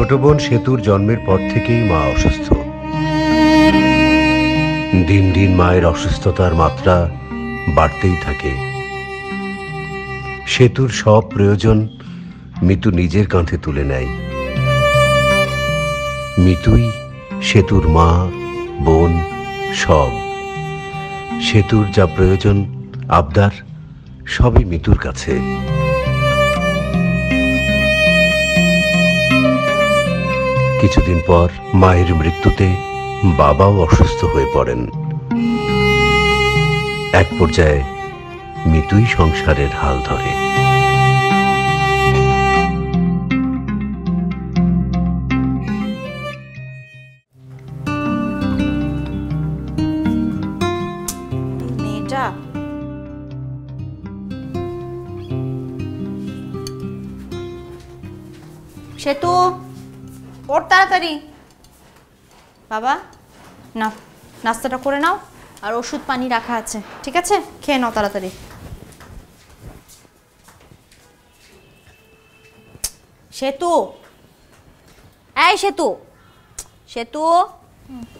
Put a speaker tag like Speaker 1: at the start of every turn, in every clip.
Speaker 1: ছোট বোন সেতুর জন্মের পর থেকেই মা অসুস্থ। দিন দিন মায়ের অসুস্থতার মাত্রা বাড়তেই থাকে। সেতুর সব প্রয়োজন মিতু নিজের কাঁধে তুলে নেয়। মিতুই সেতুর মা, বোন, সব। সেতুর যা প্রয়োজন, আবদার, সবই মিতুর কাছে। কিছুদিন পর মায়ের মৃত্যুতে বাবাও অসুস্থ হয়ে পড়েন। এক পর্যায়ে মিতুই সংসারের হাল ধরে।
Speaker 2: মেয়েটা সেতু, ওর তাড়াতাড়ি। বাবা নাও, নাস্তাটা করে নাও, আর ওষুধ পানি রাখা আছে, ঠিক আছে? খেয়ে নাও তাড়াতাড়ি। সেতু, এই সেতু, সেতু,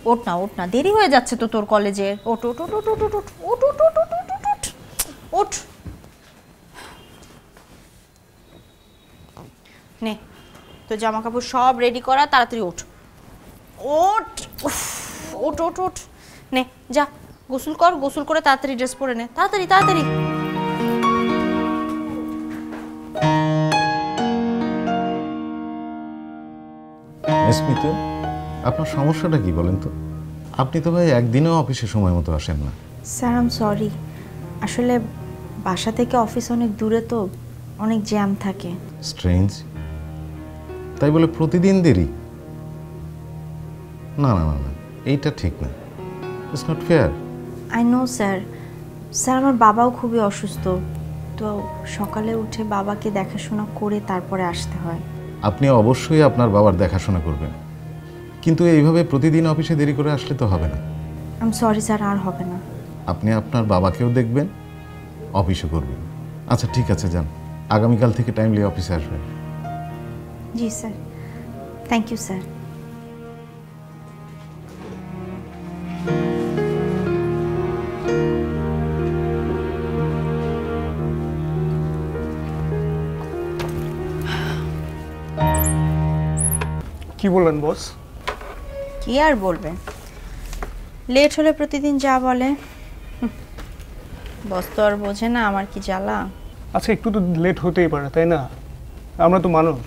Speaker 2: ওঠ না, ওঠ না, দেরি হয়ে যাচ্ছে তো তোর কলেজে। ওঠ ওঠ ওঠ ওঠ ওঠ ওঠ ওঠ ওঠ ওঠ ওঠ ওঠ ওঠ ওঠ। নে, তো জামা কাপড় সব রেডি করা, তাড়াতাড়ি ওঠ ওঠ ওঠ ওঠ ওঠ। নে যা, গোসল কর, গোসল করে তাড়াতাড়ি ড্রেস পরে নে, তাড়াতাড়ি তাড়াতাড়ি।
Speaker 3: স্মিতা, আপনার সমস্যাটা কি বলেন তো? আপনি তো ভাই একদিনও অফিসে সময় মতো আসেন না।
Speaker 2: স্যার আই এম সরি, আসলে বাসা থেকে অফিস অনেক দূরে, তো অনেক জ্যাম থাকে।
Speaker 3: স্ট্রেঞ্জ, তাই বলে প্রতিদিন দেরি? না না না না, এইটা ঠিক না। It's not fair.
Speaker 2: I know sir, sir আমার বাবাও খুবই অসুস্থ, তো সকালে উঠে বাবাকে দেখাশোনা করে তারপরে আসতে হয়।
Speaker 3: আপনি অবশ্যই আপনার বাবার দেখাশোনা করবেন, কিন্তু এইভাবে প্রতিদিন অফিসে দেরি করে আসলে তো হবে না।
Speaker 2: আই এম সরি স্যার, আর হবে না।
Speaker 3: আপনি আপনার বাবাকেও দেখবেন, অফিসও করবেন। আচ্ছা ঠিক আছে, যান, আগামীকাল থেকে টাইমলি অফিসে আসবেন।
Speaker 2: জি স্যার, থ্যাংক ইউ স্যার।
Speaker 4: কি বললেন বস?
Speaker 2: কি আর বলবে, লেট হলে প্রতিদিন যা বলে। বস তো আর বোঝে না আমার কি জ্বালা।
Speaker 4: আচ্ছা, একটু তো লেট হতেই পারে, তাই না? আমরা তো মানুষ,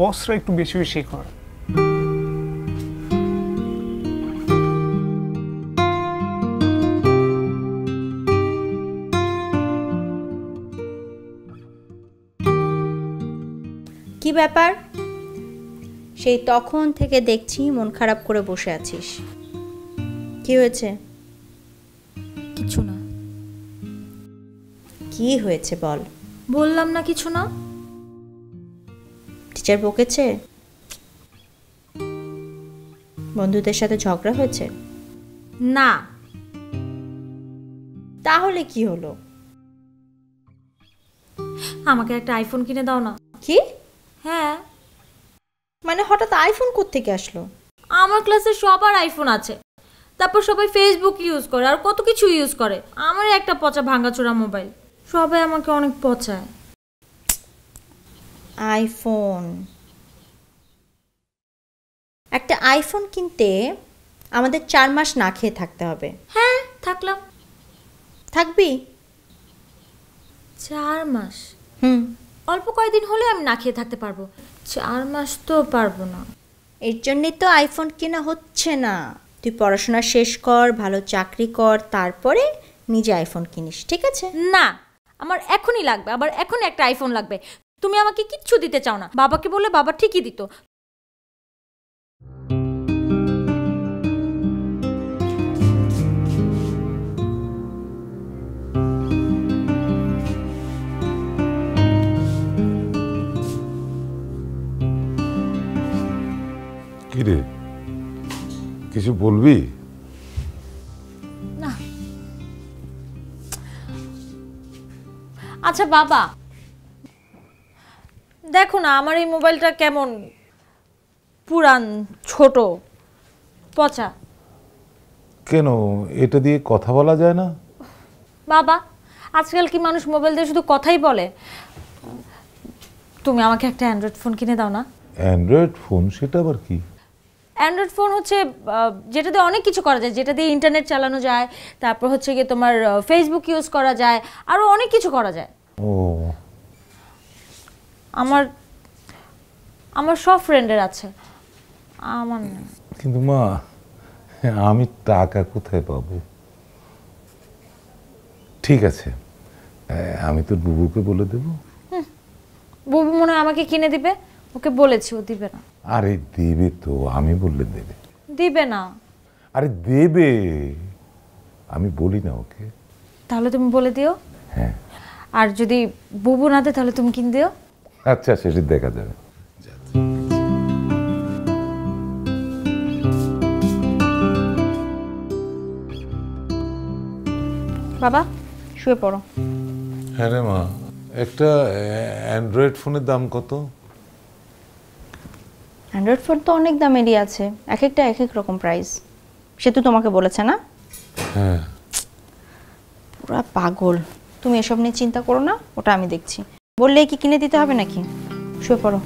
Speaker 4: বসরা একটু বেশি বেশি করে।
Speaker 2: কি ব্যাপার, সেই তখন থেকে দেখছি মন খারাপ করে বসে আছিস, কি হয়েছে?
Speaker 5: কিছু না।
Speaker 2: কি হয়েছে বল।
Speaker 5: বললাম না কিছু না।
Speaker 2: টিচার বকেছে? বন্ধুদের সাথে ঝগড়া হয়েছে?
Speaker 5: না।
Speaker 2: তাহলে কি হলো?
Speaker 5: আমাকে একটা আইফোন কিনে দাও না।
Speaker 2: কি?
Speaker 5: হ্যাঁ।
Speaker 2: মানে হঠাৎ আইফোন কোত্থেকে আসলো?
Speaker 5: আমার ক্লাসে সবার আইফোন আছে, তারপর সবাই ফেসবুক ইউজ করে আর কত কিছু ইউজ করে। আমার একটা পচা ভাঙাচোরা মোবাইল, সবাই আমাকে অনেক পচায়।
Speaker 2: আইফোন? একটা আইফোন কিনতে আমাদের 4 মাস না খেয়ে থাকতে হবে।
Speaker 5: হ্যাঁ, থাকলাম।
Speaker 2: থাকবি?
Speaker 5: 4 মাস?
Speaker 2: হুম।
Speaker 5: অল্প কয়েকদিন হলে আমি না খেয়ে থাকতে পারবো, 4 মাস তো পারবো না।
Speaker 2: এর জন্যই তো আইফোন কেনা হচ্ছে না। তুই পড়াশোনা শেষ কর, ভালো চাকরি কর, তারপরে নিজে আইফোন কিনিস, ঠিক আছে?
Speaker 5: না, আমার এখনই লাগবে, আবার এখনই একটা আইফোন লাগবে। তুমি আমাকে কিচ্ছু দিতে চাও না। বাবাকে বলে বাবা ঠিকই দিত।
Speaker 6: কিরে, কিছু বলবি?
Speaker 5: না। আচ্ছা বাবা, দেখো না আমার এই মোবাইলটা কেমন, পুরান, ছোট, পচা।
Speaker 6: কেন, এটা দিয়ে কথা বলা যায় না?
Speaker 5: বাবা, আজকাল কি মানুষ মোবাইল দিয়ে শুধু কথাই বলে? তুমি আমাকে একটা অ্যান্ড্রয়েড ফোন কিনে দাও না।
Speaker 6: Android phone? সেটা আবার কি?
Speaker 5: অ্যান্ড্রয়েড ফোন হচ্ছে যেটা দিয়ে অনেক কিছু করা যায়, যেটা দিয়ে ইন্টারনেট চালানো যায়, তারপর হচ্ছে গিয়ে তোমার ফেসবুক ইউজ করা যায়, আরও অনেক কিছু করা যায়।
Speaker 6: ও,
Speaker 5: আমার আমার সব ফ্রেন্ডের আছে, আমার না।
Speaker 6: কিন্তু মা, আমি টাকা কোথায় পাবো? ঠিক আছে, আমি তোর বুবুকে বলে দেব।
Speaker 5: বুবু মনে হয় আমাকে কিনে দিবে, ওকে বলেছি, ও দিবে না।
Speaker 6: আরে দেবে তো, আমি বললে দেবে।
Speaker 5: দিবে না?
Speaker 6: আরে দেবে, আমি বলি না ওকে।
Speaker 5: তাহলে তুমি বলে দিও।
Speaker 6: হ্যাঁ।
Speaker 5: আর যদি বুবু না দেয় তাহলে তুমি কিনে দিও।
Speaker 6: আচ্ছা, সেটা দেখা যাবে।
Speaker 2: বাবা শুয়ে পড়ো।
Speaker 6: হ্যাঁ রে মা, একটা অ্যান্ড্রয়েড ফোনের দাম কত?
Speaker 2: অ্যান্ড্রয়েড ফোন তো অনেক দামেরই আছে, এক একটা এক এক রকম প্রাইস। সে তো তোমাকে বলেছে না?
Speaker 6: হ্যাঁ।
Speaker 2: পুরা পাগল। তুমি এসব নিয়ে চিন্তা করো না, ওটা আমি দেখছি। বললেই কি কিনে দিতে হবে নাকি? শুয়ে পড়ো।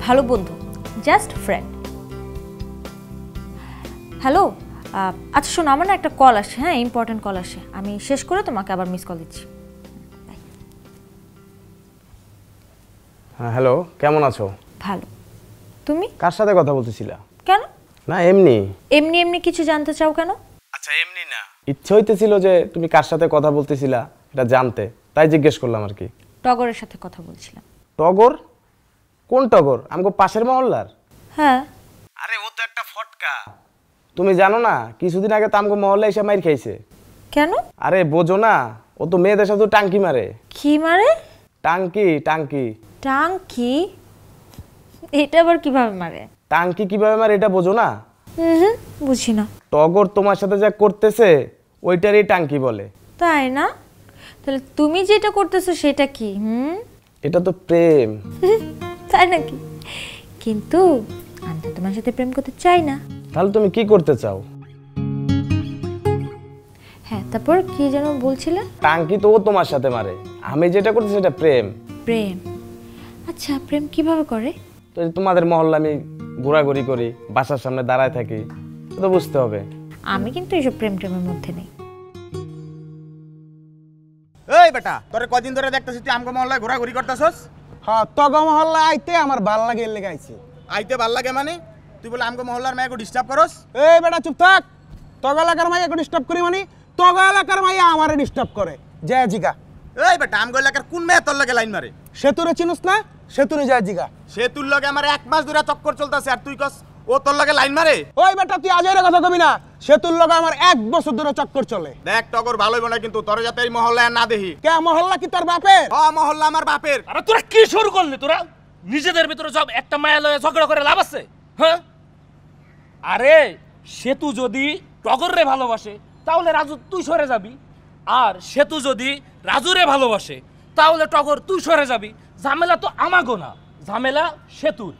Speaker 2: ভালো বন্ধু, জাস্ট ফ্রেন্ড। হ্যালো, আচ্ছা শোনো, আমার না একটা কল আসে, হ্যাঁ ইম্পর্টেন্ট কল আসে, আমি শেষ করে তোমাকে আবার মিস কল দিচ্ছি।
Speaker 7: হ্যাঁ হ্যালো, কেমন আছো?
Speaker 5: ভালো। তুমি
Speaker 7: কার সাথে কথা বলতেছিলা?
Speaker 5: কেন?
Speaker 7: না এমনি।
Speaker 5: এমনি এমনি কিছু জানতে চাও কেন?
Speaker 7: আচ্ছা এমনি না, ইচ্ছে হইতেছিল যে তুমি কার সাথে কথা বলতেছিলা এটা জানতে, তাই জিজ্ঞেস করলাম আর কি।
Speaker 5: টগরের সাথে কথা বলছিলাম।
Speaker 7: টগর? কোন টগর? আমগো পাশের মহল্লার?
Speaker 5: হ্যাঁ।
Speaker 7: আরে ও তো একটা ফটকা, তুমি জানো না কিছুদিন আগে তো আমগো মহল্লায় এসে মাইর খাইছে।
Speaker 5: কেন?
Speaker 7: আরে বোঝো না, ও তো মেয়েদের সাথে টাঙ্কি মারে।
Speaker 5: কি মারে?
Speaker 7: টাঙ্কি টাঙ্কি।
Speaker 5: টাঙ্কি? এটা আবার কিভাবে মারে?
Speaker 7: টাঙ্কি কিভাবে মারে এটা বোঝো না?
Speaker 5: হুম, বুঝি না।
Speaker 7: টগর তোমার সাথে যা করতেছে ওইটারই টাঙ্কি বলে।
Speaker 5: তাই না? তাহলে তুমি যেটা করতেছো সেটা কি?
Speaker 7: এটা তো প্রেম।
Speaker 5: তাই নাকি? কিন্তু আমি তো তোমার সাথে প্রেম করতে চাই না।
Speaker 7: তাহলে তুমি কি করতে চাও?
Speaker 5: হ্যাঁ, তারপর কি যেন বলছিলে?
Speaker 7: টাঙ্কি তো ও তোমার সাথে মারে, আমি যেটা করতে সেটা প্রেম।
Speaker 5: প্রেম? আচ্ছা, প্রেম কিভাবে করে?
Speaker 7: তো তোমাদের মহল্লা আমি ঘোরাঘুরি করি, বাসার সামনে দাঁড়ায় থাকি, তো বুঝতে হবে।
Speaker 5: আমি কিন্তু এসব প্রেম টেমের মধ্যে নেই।
Speaker 8: এই বেটা, তোরে কদিন ধরে দেখতেছিস তুই আমগো মহল্লায় ঘোরাঘুরি করতেছস?
Speaker 9: হ্যাঁ, তগ মহল্লা আইতে আমার ভাল লাগে, এর লেগে আইছি।
Speaker 8: আইতে ভাল লাগে মানে? তুই বলে আমগো মহল্লার মেয়েকে ডিস্টার্ব করস?
Speaker 9: এই বেটা চুপ থাক। তগ এলাকার মাইয়াকে ডিস্টার্ব করি মানে? তগ এলাকার মাইয়া আমারে ডিস্টার্ব করে। জয় জিগা।
Speaker 8: এই বেটা, আমগো এলাকার কোন মেয়ে তোর লগে লাইন মারে?
Speaker 9: সেতুরে চিনুস না? সেতুরে জয় জিগা।
Speaker 8: সে তোর লগে আমার 1 মাস ধরে চক্কর চলতেছে আর তুই কস ও তোর লগে লাইন মারে?
Speaker 9: ওই বেটা তুই আজের কথা কবি না, সেতুর লগে আমার 1 বছর ধরে চক্কর চলে।
Speaker 8: দেখ টগর ভালোই বলে, কিন্তু তোর যাতে এই মহল্লায় না দেখি।
Speaker 9: কে মহল্লা কি তোর বাপের?
Speaker 8: হ্যাঁ, মহল্লা আমার বাপের।
Speaker 10: আরে তোরা কি শুরু করলি? তোরা নিজেদের ভিতরে সব একটা মায়া লয়ে ঝগড়া করে লাভ আছে? হ্যাঁ, আরে সেতু যদি টগররে ভালোবাসে তাহলে রাজু তুই সরে যাবি, আর সেতু যদি রাজুরে ভালোবাসে তাহলে টগর তুই সরে যাবি। ঝামেলা তো আমাগো না, ঝামেলা সেতুর,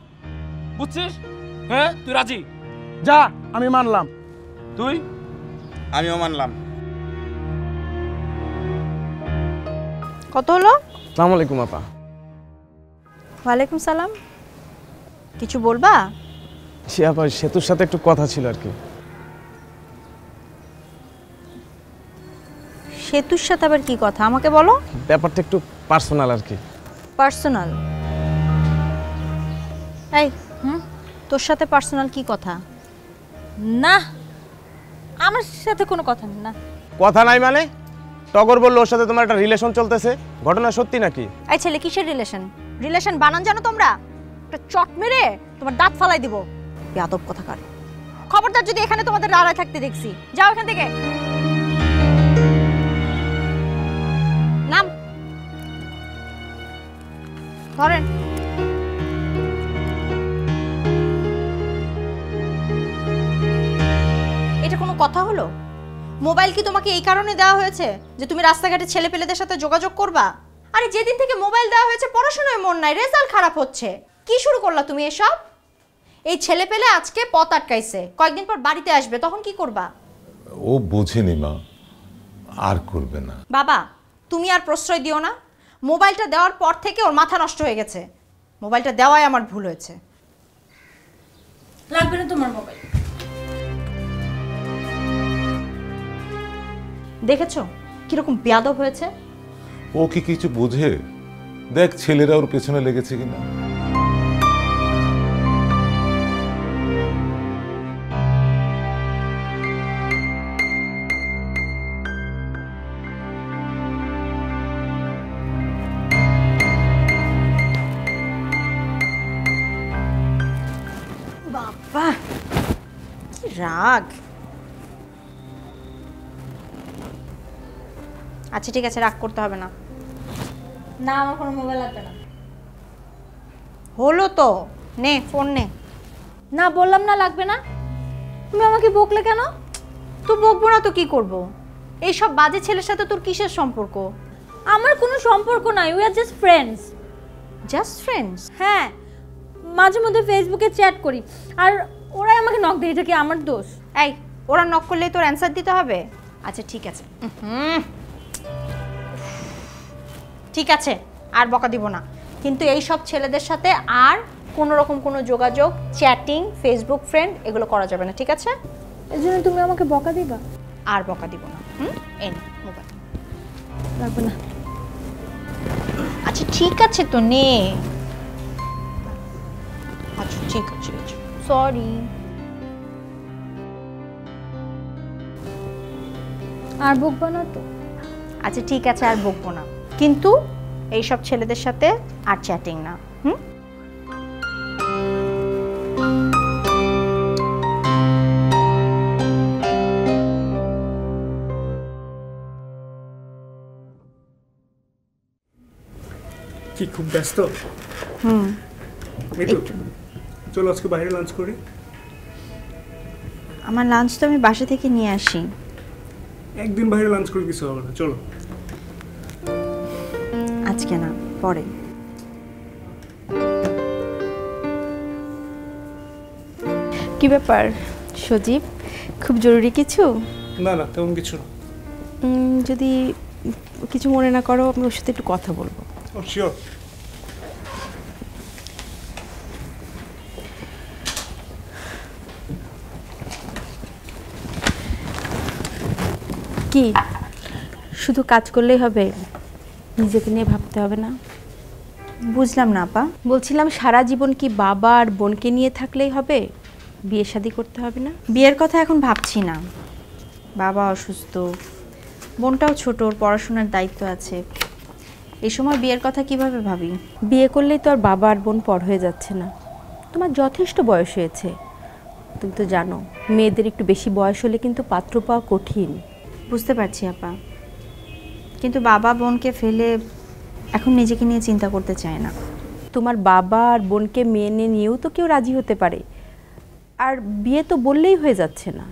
Speaker 10: বুঝছিস? হ্যাঁ, তুই রাজি?
Speaker 9: যা, আমি মানলাম।
Speaker 10: তুই?
Speaker 8: আমিও মানলাম।
Speaker 2: কত হলো?
Speaker 7: আসসালামু আলাইকুম আপা।
Speaker 2: ওয়ালাইকুম সালাম। কিছু বলবা?
Speaker 7: সে আপা সেতুর সাথে একটু কথা ছিল আর কি।
Speaker 2: সেতুর সাথে আবার কি কথা আমাকে বলো?
Speaker 7: ব্যাপারটা একটু পার্সোনাল আর কি।
Speaker 2: পার্সোনাল? এই তোর সাথে পার্সোনাল কি কথা?
Speaker 5: না, আমার সাথে কোনো কথা নেই। না
Speaker 7: কথা নাই মানে? টগর বলল ওর সাথে তোমার একটা রিলেশন চলতেছে, ঘটনা সত্যি নাকি?
Speaker 2: এই ছেলে কিসের রিলেশন? রিলেশন বানান জানো তোমরা? একটা চট মেরে তোমার দাঁত ফালাই দিব। বেয়াদব কথাকার। খবরদার যদি এখানে তোমাদের দাঁড়ায় থাকতে দেখছি, যাও এখান থেকে। নাম ধরেন। এটা কোনো কথা হলো? মোবাইল কি তোমাকে এই কারণে দেওয়া হয়েছে যে তুমি রাস্তাঘাটে ছেলেপেলেদের সাথে যোগাযোগ করবা? আরে যেদিন থেকে মোবাইল দেওয়া হয়েছে পড়াশোনায় মন নাই, রেজাল্ট খারাপ হচ্ছে। কি শুরু করলা তুমি এসব? এই ছেলেপেলে আজকে পথ আটকাইছে, কয়েকদিন পর বাড়িতে আসবে, তখন কি করবা?
Speaker 6: ও বুঝেনি মা, আর করবে না।
Speaker 2: বাবা তুমি আর প্রশ্রয় দিও না। মোবাইলটা দেওয়ার পর থেকে ওর মাথা নষ্ট হয়ে গেছে। মোবাইলটা দেওয়াই আমার ভুল হয়েছে।
Speaker 5: লাগবে না তোমার মোবাইল।
Speaker 2: দেখেছো কিরকম বেয়াদব হয়েছে?
Speaker 6: ও কি কিছু বোঝে? দেখ ছেলেরা ওর পেছনে লেগেছে কিনা।
Speaker 2: বাবা কি রাগ। আচ্ছা ঠিক আছে, রাগ করতে হবে না।
Speaker 5: না আমার কোনো মোবাইল লাগবে না।
Speaker 2: হলো তো, নে ফোন নে।
Speaker 5: না বললাম না লাগবে না। তুমি আমাকে বকলে কেন?
Speaker 2: তো বকবো না তো কি করব? এইসব বাজে ছেলের সাথে তোর কিসের সম্পর্ক?
Speaker 5: আমার কোনো সম্পর্ক নাই, we are just friends.
Speaker 2: Just friends?
Speaker 5: হ্যাঁ, মাঝে মধ্যে ফেসবুকে চ্যাট করি আর ওরাই আমাকে নক দিয়ে, এটা কি আমার দোষ?
Speaker 2: এই ওরা নক করলে তোর অ্যানসার দিতে হবে? আচ্ছা ঠিক আছে, ঠিক আছে আর বকা দিব না, কিন্তু এই সব ছেলেদের সাথে আর কোনো রকম কোনো যোগাযোগ, চ্যাটিং, ফেসবুক ফ্রেন্ড এগুলো করা যাবে না, ঠিক আছে?
Speaker 5: এর জন্য তুমি আমাকে বকা দিবা?
Speaker 2: আর বকা দিব না। এন মোবাইল
Speaker 5: লাগবে না।
Speaker 2: আচ্ছা ঠিক আছে তো নে। আচ্ছা ঠিক আছে, সরি।
Speaker 5: আর বকবা না তো?
Speaker 2: আচ্ছা ঠিক আছে আর বকবো না, কিন্তু এইসব ছেলেদের সাথে আর চ্যাটিং না।
Speaker 4: কি খুব ব্যস্ত? চলো আজকে বাইরে লাঞ্চ করি।
Speaker 2: আমার লাঞ্চ তো আমি বাসা থেকে নিয়ে আসি।
Speaker 4: একদিন বাইরে লাঞ্চ করে কিছু হবে না, চলো।
Speaker 2: আজকে না, পরে।
Speaker 11: কি ব্যাপার সজীব, খুব জরুরি কিছু?
Speaker 4: না না তেমন কিছু না।
Speaker 11: যদি কিছু মনে না করো, আমি ওর সাথে একটু কথা বলবো।
Speaker 4: ও শিওর।
Speaker 11: কি শুধু কাজ করলেই হবে, নিজেকে নিয়ে ভাবতে হবে না?
Speaker 2: বুঝলাম না আপা।
Speaker 11: বলছিলাম সারা জীবন কি বাবা আর বোনকে নিয়ে থাকলেই হবে, বিয়ে শাদী করতে হবে না?
Speaker 2: বিয়ের কথা এখন ভাবছি না, বাবা অসুস্থ, বোনটাও ছোট, ওর পড়াশোনার দায়িত্ব আছে, এই সময় বিয়ের কথা কিভাবে ভাবি?
Speaker 11: বিয়ে করলেই তো আর বাবা আর বোন পর হয়ে যাচ্ছে না, তোমার যথেষ্ট বয়স হয়েছে। তুমি তো জানো মেয়েদের একটু বেশি বয়স হলে কিন্তু পাত্র পাওয়া কঠিন।
Speaker 2: বুঝতে পারছি আপা, কিন্তু বাবা বোনকে ফেলে এখন নিজেকে নিয়ে চিন্তা করতে চায় না।
Speaker 11: তোমার বাবা আর বোনকে মেনে নিয়েও তো কেউ রাজি হতে পারে, আর বিয়ে তো বললেই হয়ে যাচ্ছে না।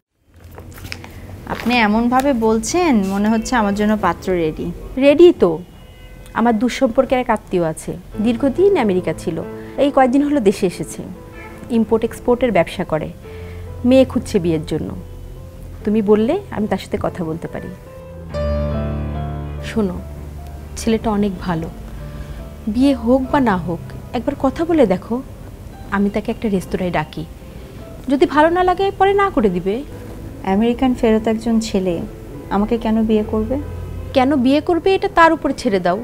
Speaker 2: আপনি এমনভাবে বলছেন মনে হচ্ছে আমার জন্য পাত্র রেডি।
Speaker 11: রেডি তো, আমার দুঃসম্পর্কের এক আত্মীয় আছে, দীর্ঘদিন আমেরিকা ছিল, এই কয়েকদিন হলো দেশে এসেছে, ইম্পোর্ট এক্সপোর্টের ব্যবসা করে, মেয়ে খুঁজছে বিয়ের জন্য। তুমি বললে আমি তার সাথে কথা বলতে পারি। শোনো, ছেলেটা অনেক ভালো, বিয়ে হোক বা না হোক একবার কথা বলে দেখো। আমি তাকে একটা রেস্তোরাঁয় ডাকি, যদি ভালো না লাগে পরে না করে দিবে।
Speaker 2: আমেরিকান ফেরত একজন ছেলে আমাকে কেন বিয়ে করবে?
Speaker 11: কেন বিয়ে করবে এটা তার উপরে ছেড়ে দাও।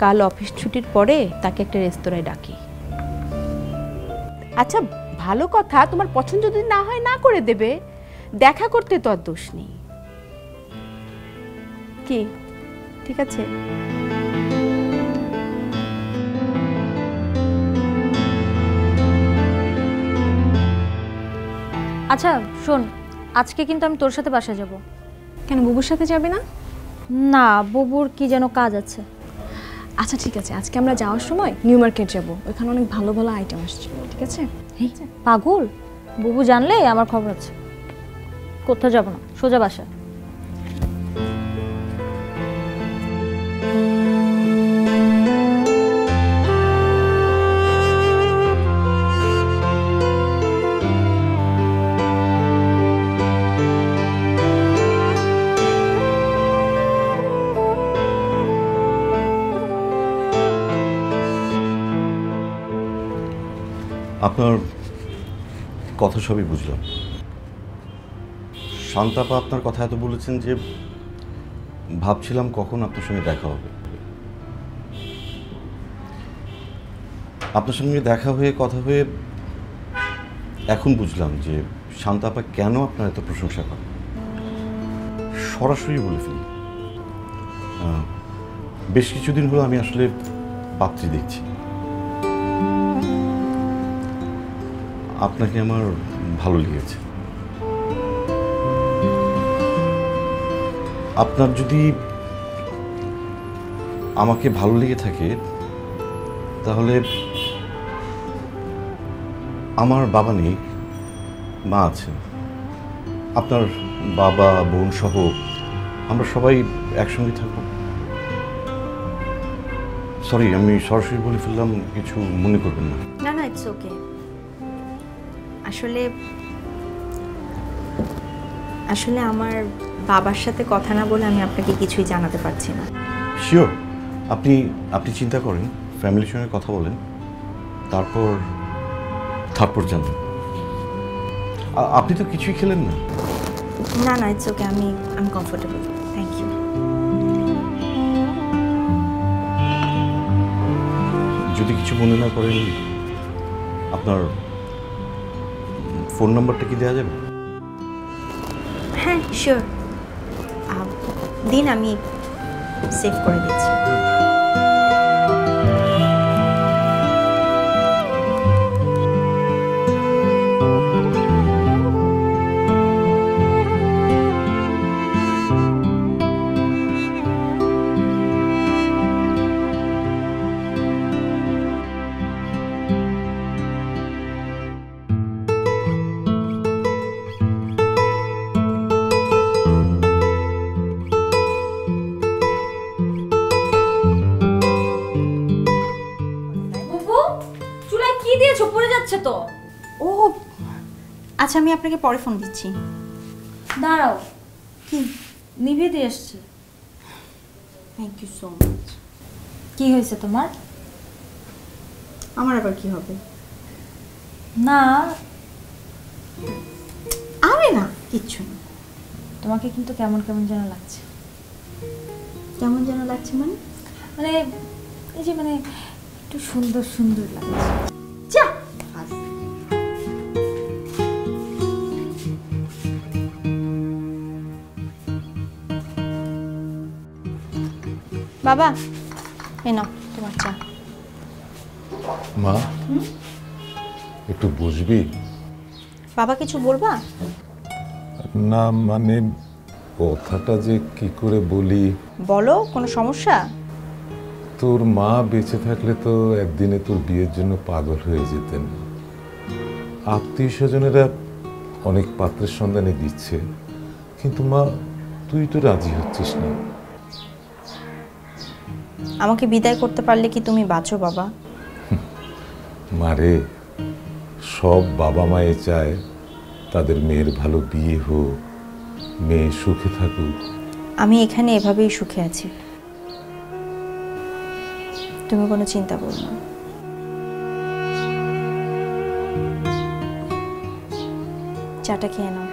Speaker 11: কাল অফিস ছুটির পরে তাকে একটা রেস্তোরাঁয় ডাকি। আচ্ছা ভালো কথা, তোমার পছন্দ যদি না হয় না করে দেবে, দেখা করতে তো আর দোষ নেই। কি ঠিক আছে?
Speaker 5: আচ্ছা শোন, আজকে কিন্তু আমি তোর সাথে বাসায় যাব।
Speaker 12: কেন বুবুর সাথে যাবে না?
Speaker 5: না, বুবুর কি যেন কাজ আছে।
Speaker 12: আচ্ছা ঠিক আছে, আজকে আমরা যাওয়ার সময় নিউ মার্কেট যাব, ওখানে অনেক ভালো ভালো আইটেম আসছে, ঠিক আছে?
Speaker 5: পাগল, বুবু জানলে আমার খবর আছে। কোথাও যাব না, সোজা বাসা।
Speaker 13: আপনার কথা সবই বুঝলাম। শান্তাপা আপনার কথা এত বলেছেন যে ভাবছিলাম কখন আপনার সঙ্গে দেখা হবে। আপনার সঙ্গে দেখা হয়ে কথা হয়ে এখন বুঝলাম যে শান্তাপা কেন আপনার এত প্রশংসা করে। সরাসরি বলে ফেলি, বেশ কিছুদিন হলো আমি আসলে পাত্রী দেখছি। আপনাকে আমার ভালো লেগেছে। আপনার যদি আমাকে ভালো লেগে থাকে তাহলে আমার বাবা নেই, মা আছেন। আপনার বাবা বোন সহ আমরা সবাই একসঙ্গে থাকবো। সরি, আমি সরাসরি বলে ফেললাম, কিছু মনে করবেন না।
Speaker 2: না না, ইটস ওকে। আসলে আমার বাবার সাথে কথা না বলে আমি আপনাকে কিছুই জানাতে পারছি না।
Speaker 13: শিওর, আপনি চিন্তা করেন, ফ্যামিলির সঙ্গে কথা বলেন, তারপর জানান। আপনি তো কিছুই খেলেন না।
Speaker 2: না না, ইটস ওকে, আমি কমফোর্টেবল, থ্যাংক ইউ।
Speaker 13: যদি কিছু মনে না করেন, আপনার ফোন নাম্বারটা কি দেওয়া যাবে?
Speaker 2: হ্যাঁ শিওর, দিন, আমি সেভ করে দিচ্ছি।
Speaker 5: তো
Speaker 2: ও আচ্ছা, আমি আপনাকে পরে ফোন দিচ্ছি।
Speaker 5: দাঁড়াও, কি নিভে দিয়ে এসছে।
Speaker 2: Thank you so much.
Speaker 5: কি হয়েছে তোমার?
Speaker 2: আমার আবার কি হবে?
Speaker 5: না
Speaker 2: আরে না, কিচ্ছু না।
Speaker 5: তোমাকে কিন্তু কেমন কেমন যেন লাগছে।
Speaker 2: কেমন যেন লাগছে মানে?
Speaker 5: মানে এই যে মানে একটু সুন্দর সুন্দর লাগছে।
Speaker 2: যা বাবা, এ নাও তোমার চা।
Speaker 6: মা একটু বুঝবি?
Speaker 2: বাবা কিছু বলবা?
Speaker 6: না মানে কথাটা যে কি করে বলি।
Speaker 2: বলো, কোনো সমস্যা?
Speaker 6: তোর মা বেঁচে থাকলে তো একদিনে তোর বিয়ের জন্য পাগল হয়ে যেতেন। আত্মীয় স্বজনেরা অনেক পাত্রের সন্ধানে দিচ্ছে, কিন্তু মা তুই তো রাজি হচ্ছিস না।
Speaker 2: আমাকে বিদায় করতে পারলে কি তুমি বাঁচো বাবা?
Speaker 6: মারে, সব বাবা মায়ে চায় তাদের মেয়ের ভালো বিয়ে হোক, মেয়ে সুখে থাকুক।
Speaker 2: আমি এখানে এভাবেই সুখে আছি। তুমি কোনো চিন্তা করো না। চাটা খেয়ে নাও।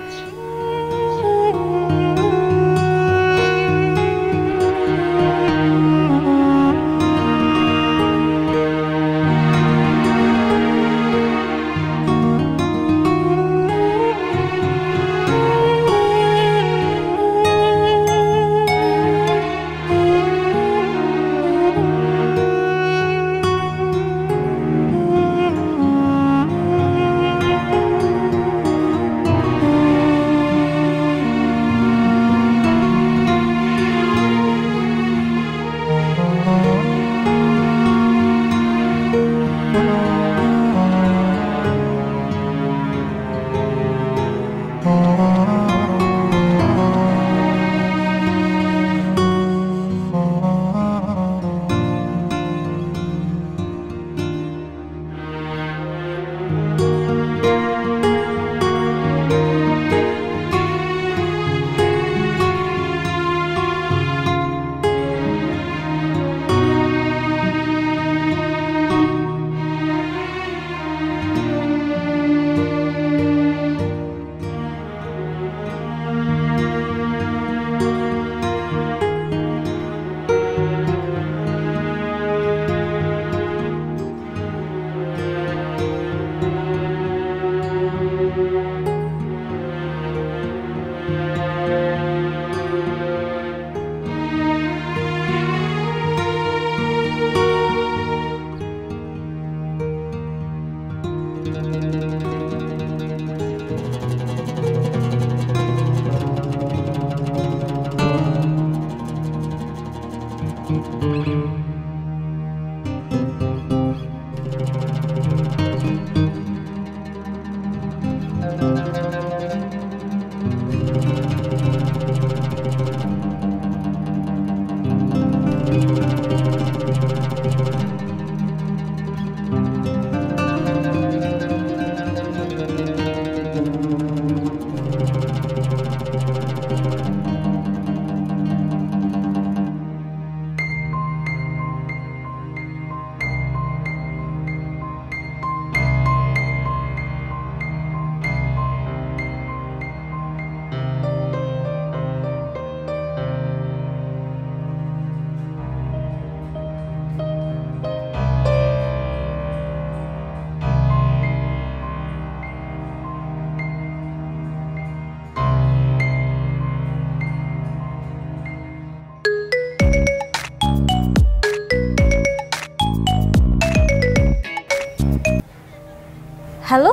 Speaker 5: হ্যালো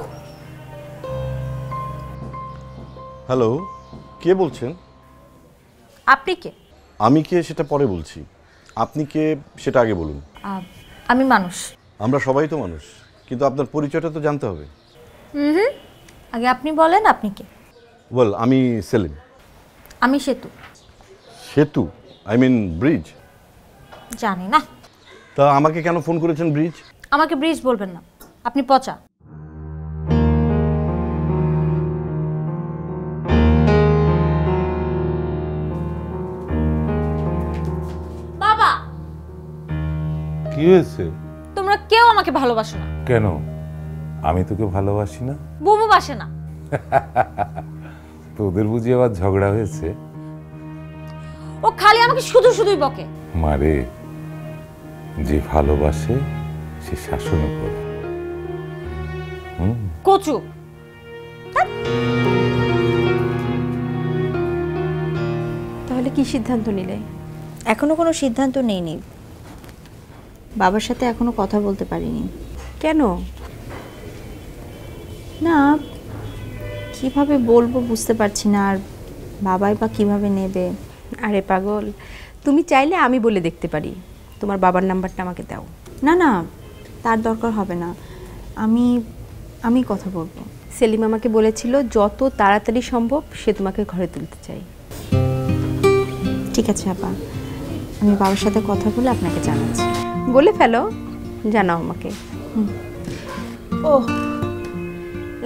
Speaker 13: হ্যালো, কে বলছেন?
Speaker 2: আপনি কে?
Speaker 13: আমি কে সেটা পরে বলছি, আপনি কে সেটা আগে বলুন।
Speaker 2: আমি মানুষ।
Speaker 13: আমরা সবাই তো মানুষ, কিন্তু আপনার পরিচয়টা তো জানতে হবে।
Speaker 2: আগে আপনি বলেন আপনি কে?
Speaker 13: বল, আমি সেলিম।
Speaker 2: আমি Setu.
Speaker 13: Setu? I mean bridge?
Speaker 2: জানি না।
Speaker 13: তা আমাকে কেন ফোন করেছেন ব্রিজ?
Speaker 2: আমাকে ব্রিজ বলবেন না, আপনি পচা। বাবা,
Speaker 6: কি হয়েছে?
Speaker 5: তোমরা কেউ আমাকে ভালোবাসো না।
Speaker 6: কেন? আমি তোকে ভালোবাসি না?
Speaker 5: বুবু বাসে না।
Speaker 6: তোদের বুঝি আবার ঝগড়া হয়েছে?
Speaker 5: ও খালি আমাকে শুধু শুধুই বকে।
Speaker 6: মারে, যে ভালোবাসে সে শাসনও করে।
Speaker 5: কচু।
Speaker 11: তাহলে কি সিদ্ধান্ত নিলে?
Speaker 2: এখনো কোনো সিদ্ধান্ত নেইনি, বাবার সাথে এখনো কথা বলতে পারিনি।
Speaker 11: কেন?
Speaker 2: না, কিভাবে বলবো বুঝতে পারছি না, আর বাবাই বা কিভাবে নেবে।
Speaker 11: আরে পাগল, তুমি চাইলে আমি বলে দেখতে পারি। তোমার বাবার নাম্বারটা আমাকে দাও।
Speaker 2: না না, তার দরকার হবে না, আমি কথা বলবো।
Speaker 11: সেলিম আমাকে বলেছিল যত তাড়াতাড়ি সম্ভব সে তোমাকে ঘরে তুলতে চাই।
Speaker 2: ঠিক আছে আপা, আমি বাবার সাথে কথা বলে আপনাকে জানাচ্ছি।
Speaker 11: বলে ফেলো, জানাও আমাকে। ও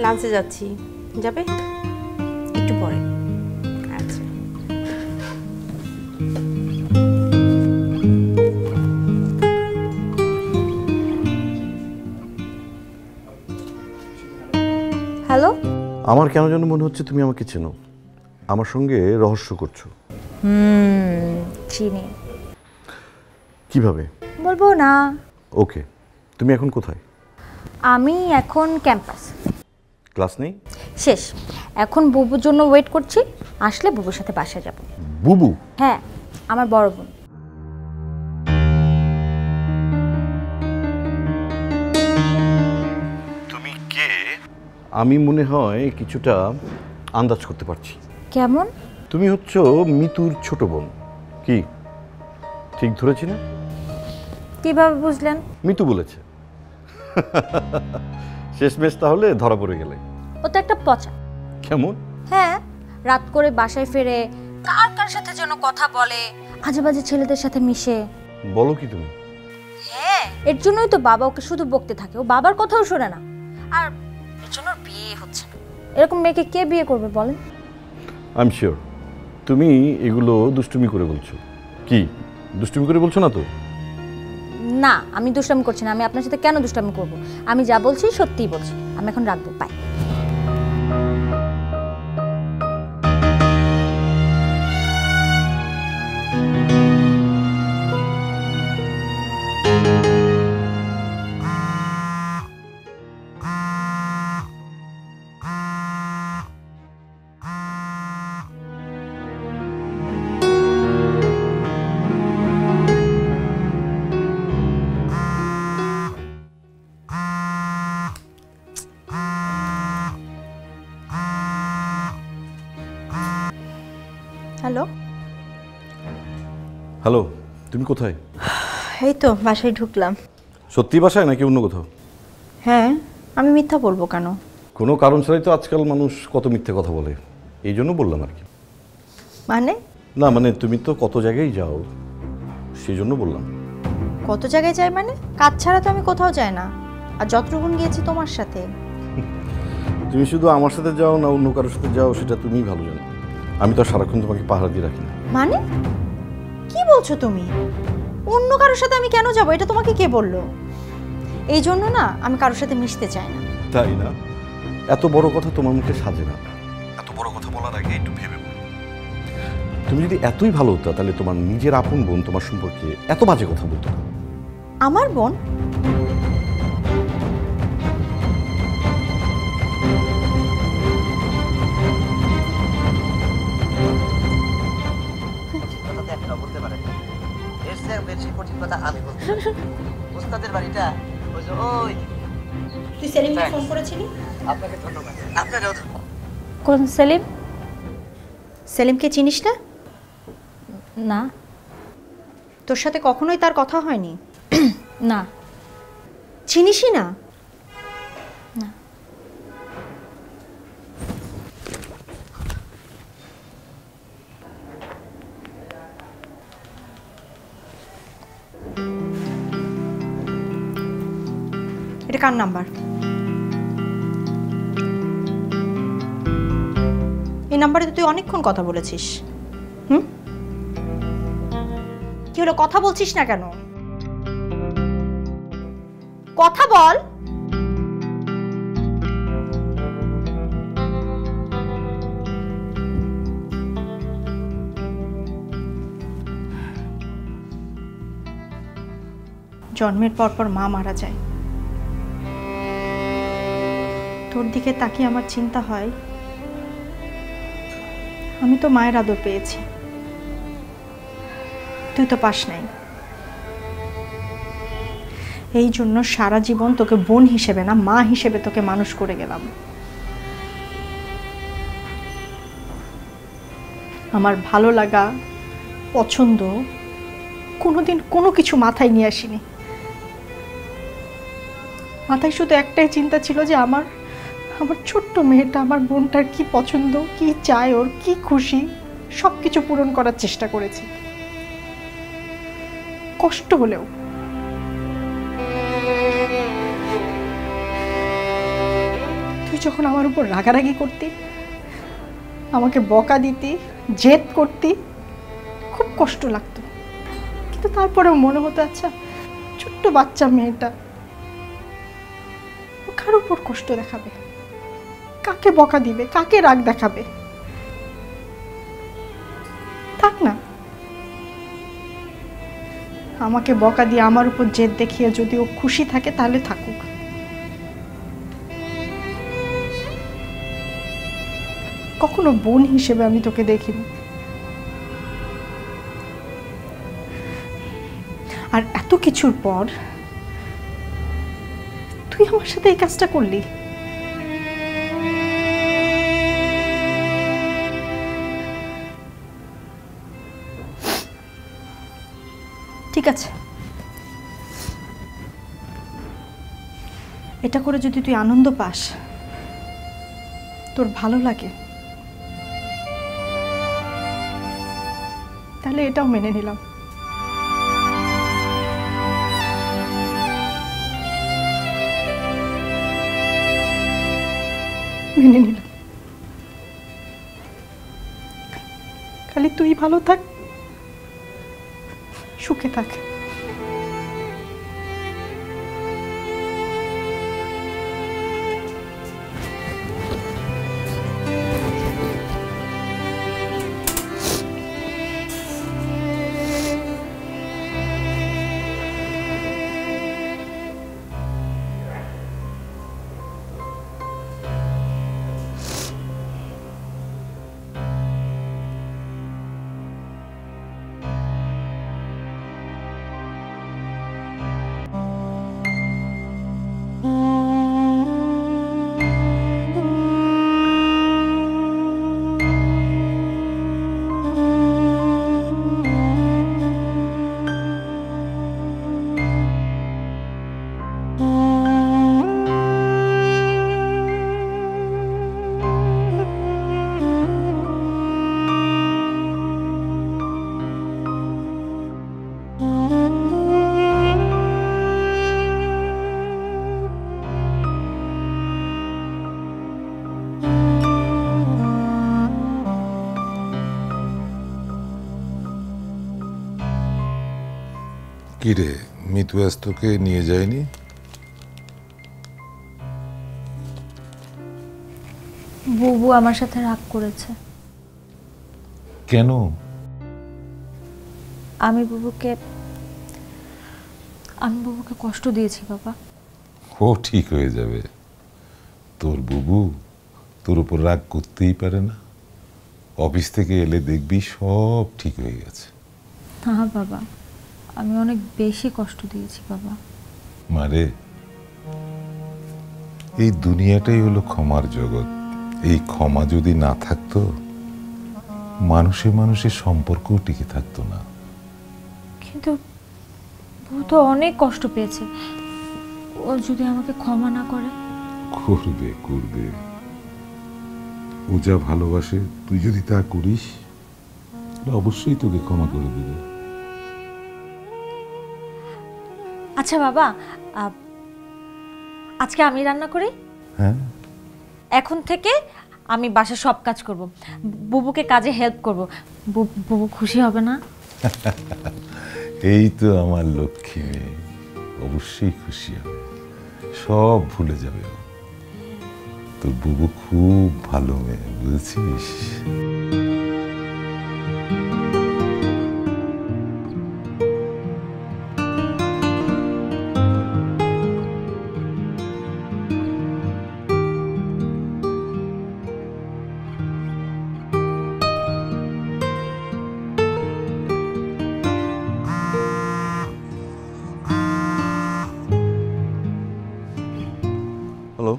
Speaker 11: লাঞ্চে যাচ্ছি, যাবে?
Speaker 2: একটু পরে।
Speaker 11: আচ্ছা।
Speaker 13: আমার কেন যেন মনে হচ্ছে তুমি আমাকে চেনো, আমার সঙ্গে রহস্য করছো।
Speaker 2: চিনি।
Speaker 13: কিভাবে
Speaker 2: বলবো না।
Speaker 13: ওকে, তুমি এখন কোথায়?
Speaker 2: আমি এখন ক্যাম্পাস।
Speaker 13: ক্লাস নেই?
Speaker 2: শেষ। এখন বুবুর জন্য ওয়েট করছি, আসলে বুবুর সাথে বাসায় যাব।
Speaker 13: বুবু?
Speaker 2: হ্যাঁ, আমার বড় বোন।
Speaker 13: তুমি কে? আমি মনে হয় কিছুটা আন্দাজ করতে পারছি।
Speaker 2: কেমন?
Speaker 13: তুমি হচ্ছ মিতুর ছোট বোন। কি ঠিক ধরেছি না?
Speaker 2: কিভাবে বুঝলেন?
Speaker 13: মিতু বলেছে। শেষমেশ তাহলে ধরা পড়ে গেলে।
Speaker 2: ও তো একটা পচা।
Speaker 13: কেমন?
Speaker 2: হ্যাঁ, রাত করে বাসায় ফিরে কার কার সাথে যেন কথা বলে, আজে বাজে ছেলেদের সাথে মিশে।
Speaker 13: বলো কি তুমি?
Speaker 2: হ্যাঁ, এর জন্যই তো বাবা ওকে শুধু বকতে থাকে, ও বাবার কথাও শোনে না। আর এর জন্য বিয়ে হচ্ছে না। এরকম মেয়েকে কে বিয়ে করবে বলেন?
Speaker 13: আই এম শিওর তুমি এগুলো দুষ্টুমি করে বলছো। কি দুষ্টুমি করে বলছো না তো?
Speaker 2: না, আমি দুষ্টামি করছি না। আমি আপনার সাথে কেন দুষ্টামি করব? আমি যা বলছি সত্যিই বলছি। আমি এখন রাখবো, বাই। হ্যালো।
Speaker 13: হ্যালো, তুমি কোথায়?
Speaker 2: এই তো বাসায় ঢুকলাম।
Speaker 13: সত্যি বাসায় নাকি অন্য কোথাও?
Speaker 2: হ্যাঁ, আমি মিথ্যা বলবো কেন?
Speaker 13: কোনো কারণ ছাড়াই তো আজকাল মানুষ কত মিথ্যে কথা বলে, এই জন্য বললাম আর কি।
Speaker 2: মানে?
Speaker 13: না মানে তুমি তো কত জায়গায় যাও, সেই জন্য বললাম।
Speaker 2: কত জায়গায় যাই মানে? কাজ ছাড়া তো আমি কোথাও যাই না। আর যতটুকু গিয়েছি তোমার সাথে।
Speaker 13: তুমি শুধু আমার সাথে যাও না অন্য কারোর সাথে যাও সেটা তুমিই ভালো জানো। আমি তো সারাক্ষণ তোমাকে পাহারা দিয়ে রাখি না।
Speaker 2: মানে কি বলছো তুমি? অন্য কারোর সাথে আমি কেন যাব? এটা তোমাকে কে বললো? এই জন্য না আমি কারোর সাথে মিশতে চাই না।
Speaker 13: তাই না? এত বড় কথা তোমার মুখে সাজে না। এত বড় কথা বলার আগে একটু ভেবে বলো। তুমি যদি এতই ভালো হতো তাহলে তোমার নিজের আপন বোন তোমার সম্পর্কে এত বাজে কথা বলতো না।
Speaker 2: আমার বোন? তুই সেলিমকে ফোন করেছিলি?
Speaker 14: আপনাকে ধন্যবাদ। আপনাকেও ধন্যবাদ।
Speaker 2: কোন সেলিম? সেলিমকে চিনিস না? না। তোর সাথে কখনোই তার কথা হয়নি? না। চিনিসই না? না। এটা কার নাম্বার? এই নাম্বারে তো তুই অনেকক্ষণ কথা বলেছিস। কি হলো, কথা বলছিস না কেন? কথা বল। জন্মের পর পর মা মারা যায়। তোর দিকে তাকিয়ে আমার চিন্তা হয়, আমি তো মায়ের আদর পেয়েছি, তুই তো পাস নাই। এই জন্য সারা জীবন তোকে বোন হিসেবে না মা হিসেবে তোকে মানুষ করে গেলাম। আমার ভালো লাগা পছন্দ কোনোদিন কোনো কিছু মাথায় নিয়ে আসিনি। মাথায় শুধু একটাই চিন্তা ছিল যে আমার ছোট্ট মেয়েটা, আমার বোনটার কি পছন্দ, কি চায়, ওর কি খুশি, সব কিছু পূরণ করার চেষ্টা করেছি, কষ্ট হলেও। তুই যখন আমার উপর রাগারাগি করতি, আমাকে বকা দিতি, জেদ করতি, খুব কষ্ট লাগতো। কিন্তু তারপরেও মনে হতো আচ্ছা ছোট্ট বাচ্চা মেয়েটা, ও কার উপর কষ্ট দেখাবে।
Speaker 15: কাকে বকা দিবে, কাকে রাগ দেখাবে? থাক না, আমাকে বকা দিয়ে আমার উপর জেদ দেখিয়ে যদি ও খুশি থাকে তাহলে থাকুক। কখনো বোন হিসেবে আমি তোকে দেখিনি, আর এত কিছুর পর তুই আমার সাথে এই কাজটা করলি। ঠিক আছে, এটা করে যদি তুই আনন্দ পাস, তোর ভালো লাগে, তাহলে এটাও মেনে নিলাম। মেনে নিলাম। খালি তুই ভালো থাক, সুখে থাক।
Speaker 6: কিরে, মিতু আজ তোকে নিয়ে যায়নি?
Speaker 5: বুবু আমার সাথে রাগ করেছে।
Speaker 6: কেন?
Speaker 5: আমি বুবুকে কষ্ট দিয়েছি বাবা।
Speaker 6: ও ঠিক হয়ে যাবে। তোর বুবু তোর উপর রাগ করতেই পারে না। অফিস থেকে এলে দেখবি সব ঠিক হয়ে গেছে।
Speaker 5: না বাবা, আমি অনেক বেশি কষ্ট দিয়েছি বাবা।
Speaker 6: মারে, এই দুনিয়াটাই হলো ক্ষমার জগৎ। এই ক্ষমা যদি না থাকতো, মানুষে মানুষের সম্পর্কও টিকে থাকতো না।
Speaker 5: কিন্তু ও তো অনেক কষ্ট পেয়েছে, ও যদি আমাকে ক্ষমা না করে?
Speaker 6: করবে করবে, ও যা ভালোবাসে তুই যদি তা করিস, অবশ্যই তোকে ক্ষমা করে দেবে।
Speaker 5: আচ্ছা বাবা, আজকে আমি রান্না করি।
Speaker 6: হ্যাঁ,
Speaker 5: এখন থেকে আমি বাসার সব কাজ করব, বুবুকে কাজে হেল্প করব। বুবু খুশি হবে না?
Speaker 6: এই তো আমার লক্ষ্মী মেয়ে, অবশ্যই খুশি হবে, সব ভুলে যাবে। তোর বুবু খুব ভালো মেয়ে, বুঝেছিস?
Speaker 13: হ্যালো।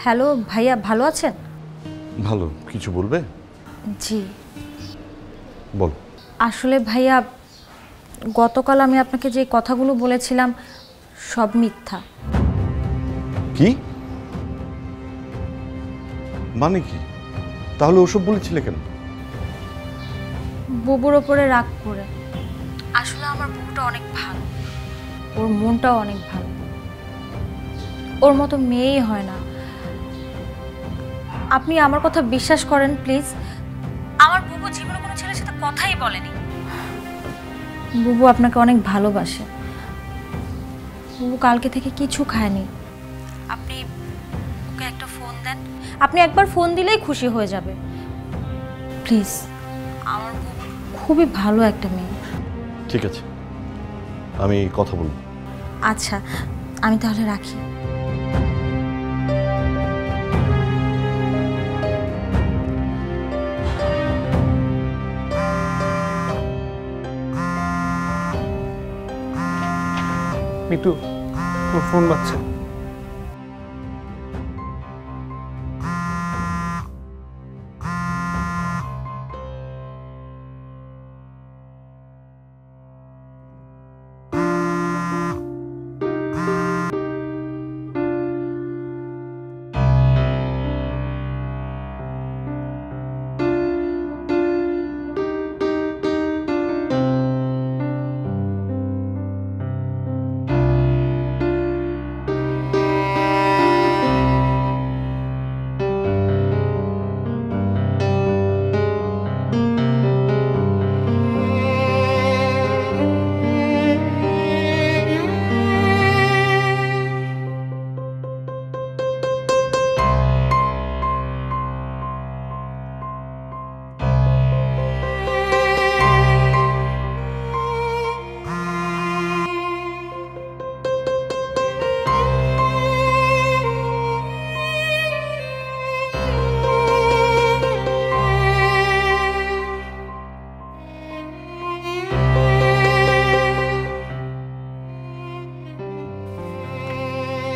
Speaker 5: হ্যালো ভাইয়া, ভালো আছেন?
Speaker 13: ভালো। কিছু বলবে?
Speaker 5: জি
Speaker 13: বল।
Speaker 5: আসলে ভাইয়া, গতকাল আমি আপনাকে যে কথাগুলো বলেছিলাম সব মিথ্যা।
Speaker 13: কি মানে? কি তাহলে ওসব বলেছিলে কেন?
Speaker 5: বুবুর ওপরে রাগ করে। আসলে আমার বুবুটা অনেক ভালো, ওর মনটাও অনেক ভালো, ওর মতো মেয়েই হয় না। আপনি আমার কথা বিশ্বাস করেন প্লিজ। আমার বুবু জীবনে কোনো ছেলের সাথে কথাই বলেনি। বুবু আপনাকে অনেক ভালোবাসে। বুবু কালকে থেকে কিছু খায়নি। আপনি ওকে একটা আপনি একবার ফোন দিলেই খুশি হয়ে যাবে। প্লিজ, আমার খুবই ভালো একটা মেয়ে।
Speaker 13: ঠিক আছে, আমি কথা বলবো।
Speaker 5: আচ্ছা, আমি তাহলে রাখি।
Speaker 4: মিতু, তোর ফোন বাজছে।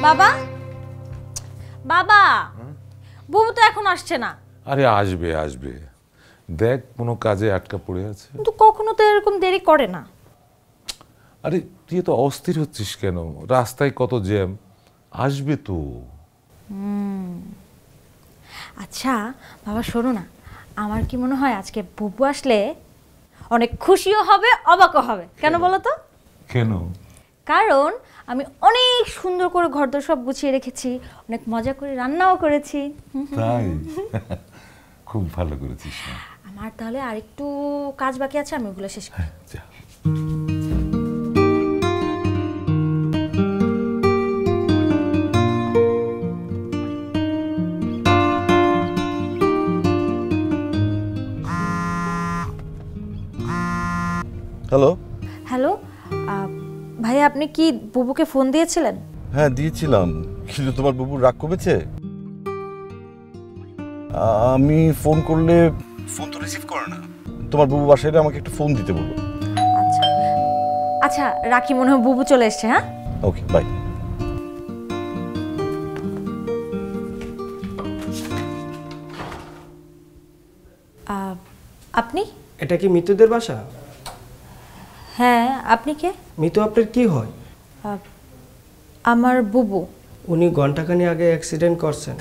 Speaker 5: বাবা, বাবা, বুবু তো এখন আসছে না।
Speaker 6: আরে আসবে আসবে, দেখ কোনো কাজে আটকা পড়ে আছে।
Speaker 5: কিন্তু কখনো তো এরকম দেরি করে না।
Speaker 6: আরে তুই তো অস্থির হচ্ছিস কেন? রাস্তায় কত জ্যাম, আসবে তো।
Speaker 5: আচ্ছা বাবা, শোনো না, আমার কি মনে হয় আজকে বুবু আসলে অনেক খুশিও হবে, অবাকও হবে। কেন বলো তো?
Speaker 6: কেন?
Speaker 5: কারণ আমি অনেক সুন্দর করে ঘরদোর সব গুছিয়ে রেখেছি, অনেক মজা করে রান্নাও করেছি।
Speaker 6: তাই? খুব ভালো করেছিস।
Speaker 5: আমার তাহলে আরেকটু কাজ বাকি আছে, আমি ওগুলো শেষ করি।
Speaker 6: যা।
Speaker 13: হ্যালো।
Speaker 5: হ্যালো ভাইয়া, আপনি কি বুবুকে ফোন দিয়েছিলেন?
Speaker 13: হ্যাঁ দিয়েছিলাম, কিন্তু তোমার বুবুর রাগ কমেছে? আমি ফোন করলে ফোন তো রিসিভ করে না। তোমার বুবু বাসায় আমাকে একটা ফোন দিতে বলো।
Speaker 5: আচ্ছা আচ্ছা, রাখি, মনে হয় বুবু চলে এসছে। হ্যাঁ,
Speaker 13: ওকে, বাই।
Speaker 5: আপনি?
Speaker 16: এটা কি মিতুদের বাসা?
Speaker 5: হ্যাঁ, আপনি কে?
Speaker 16: মিতু আপনার কি হয়?
Speaker 5: আমার বুবু।
Speaker 16: উনি ঘন্টাখানি আগে অ্যাক্সিডেন্ট করছেন।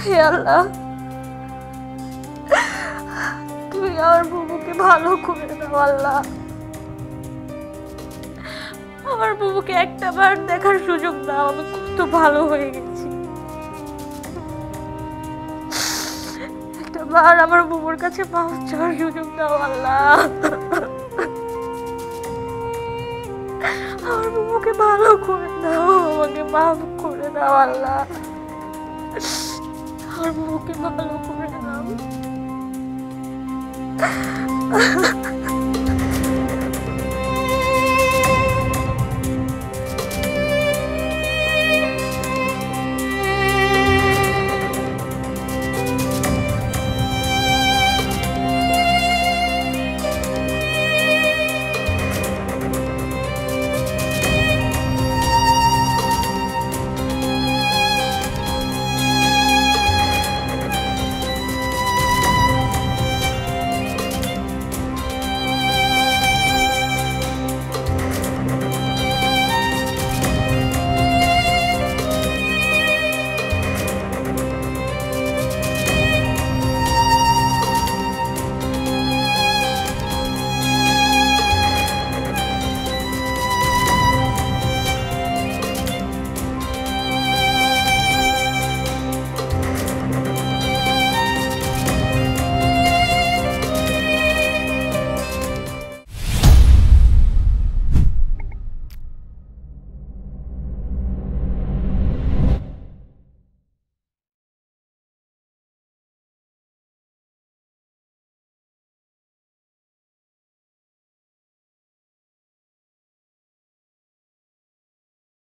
Speaker 5: হে আল্লাহ, তুই আমার বুবুকে ভালো করে দাও আল্লাহ। আমার বুবুকে একটা বার দেখার সুযোগ দাও, আমি কত ভালো হয়ে গেছি। একটা বার আমার বুবুর কাছে মাফ চাওয়ার সুযোগ দাও আল্লাহ। আমার বুবুকে ভালো করে দাও, আমাকে মাফ করে দাও আল্লাহ। আমার বুবুকে ভালো করে দাও।